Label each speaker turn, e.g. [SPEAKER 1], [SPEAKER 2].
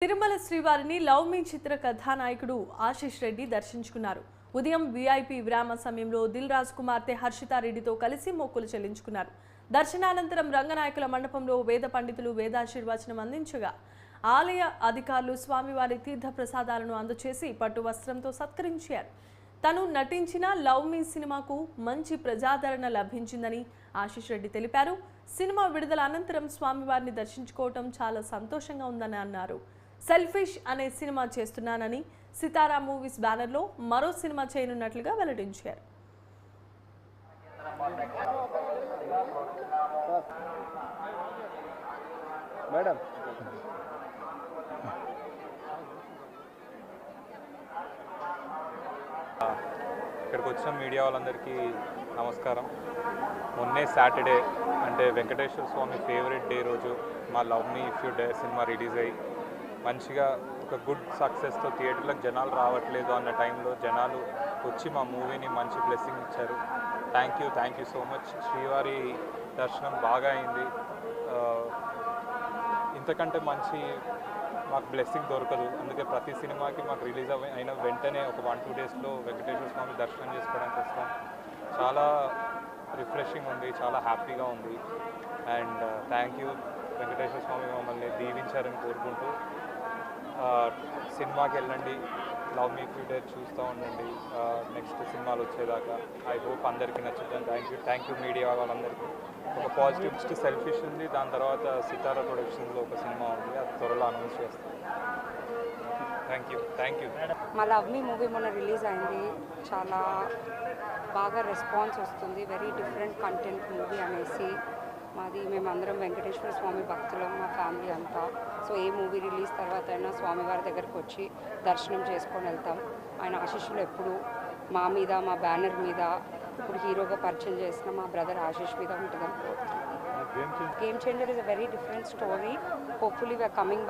[SPEAKER 1] తిరుమల శ్రీవారిని లవ్ మీ చిత్ర కథానాయకుడు ఆశిష్ రెడ్డి దర్శించుకున్నారు. ఉదయం వీఐపీ విరామ సమయంలో దిల్ రాజ్ కుమార్తె హర్షితారెడ్డితో కలిసి మొక్కులు చెల్లించుకున్నారు. దర్శనానంతరం రంగనాయకుల మండపంలో వేద పండితులు వేదాశీర్వచనం అందించగా ఆలయ అధికారులు స్వామివారి తీర్థ ప్రసాదాలను అందచేసి పట్టు వస్త్రంతో సత్కరించారు. తను నటించిన లవ్ మీ సినిమాకు మంచి ప్రజాదరణ లభించిందని ఆశిష్ రెడ్డి తెలిపారు. సినిమా విడుదల అనంతరం స్వామివారిని దర్శించుకోవటం చాలా సంతోషంగా ఉందని అన్నారు. సెల్ఫిష్ అనే సినిమా చేస్తున్నానని సితారా మూవీస్ బ్యానర్లో మరో సినిమా చేయనున్నట్లుగా వెల్లడించారు.
[SPEAKER 2] ఇక్కడికి వచ్చిన మీడియా వాళ్ళందరికీ నమస్కారం. మొన్నే సాటర్డే అంటే వెంకటేశ్వర స్వామి ఫేవరెట్ డే రోజు మా love me if you dare cinema release అయ్యి మంచిగా ఒక గుడ్ సక్సెస్తో థియేటర్లకు జనాలు రావట్లేదు అన్న టైంలో జనాలు వచ్చి మా మూవీని మంచి బ్లెస్సింగ్ ఇచ్చారు. Thank you so much. శ్రీవారి దర్శనం బాగా అయింది. ఇంతకంటే మంచి మాకు బ్లెస్సింగ్ దొరకదు. అందుకే ప్రతి సినిమాకి మాకు రిలీజ్ అయిన వెంటనే ఒక 1-2 డేస్లో వెంకటేశ్వర స్వామి దర్శనం చేసుకోవడానికి వస్తాం. చాలా రిఫ్రెషింగ్ ఉంది, చాలా హ్యాపీగా ఉంది. అండ్ థ్యాంక్ యూ వెంకటేశ్వర స్వామి మమ్మల్ని దీవించారని కోరుకుంటూ సినిమాకి వెళ్ళండి, లవ్ మీ ఫ్యూ డేర్ చూస్తూ ఉండండి నెక్స్ట్ సినిమాలు వచ్చేదాకా. ఐ హోప్ అందరికీ నచ్చుతుంది. థ్యాంక్ యూ మీడియా వాళ్ళందరికీ. ఒక పాజిటివ్ సెల్ఫిష్ ఉంది, దాని తర్వాత సితారా ప్రొడక్షన్స్లో ఒక సినిమా ఉంది, అది త్వరలో అనౌన్స్ చేస్తాం. Thank you.
[SPEAKER 3] మా లవ్ మీ మూవీ మొన్న రిలీజ్ అయింది. చాలా బాగా రెస్పాన్స్ వస్తుంది. వెరీ డిఫరెంట్ కంటెంట్ మూవీ అనేసి. మేమందరం వెంకటేశ్వర స్వామి భక్తులం, మా ఫ్యామిలీ అంతా. సో ఏ మూవీ రిలీజ్ తర్వాత అయినా స్వామివారి దగ్గరకు వచ్చి దర్శనం చేసుకొని వెళ్తాం. ఆయన ఆశీస్సులు ఎప్పుడు మా మీద, మా బ్యానర్ మీద, ఇప్పుడు హీరోగా పరిచయం చేసిన మా బ్రదర్ ఆశీష్ మీద ఉంటుందని కోరుతున్నాం. Game changer is a very different story. Hopefully we're coming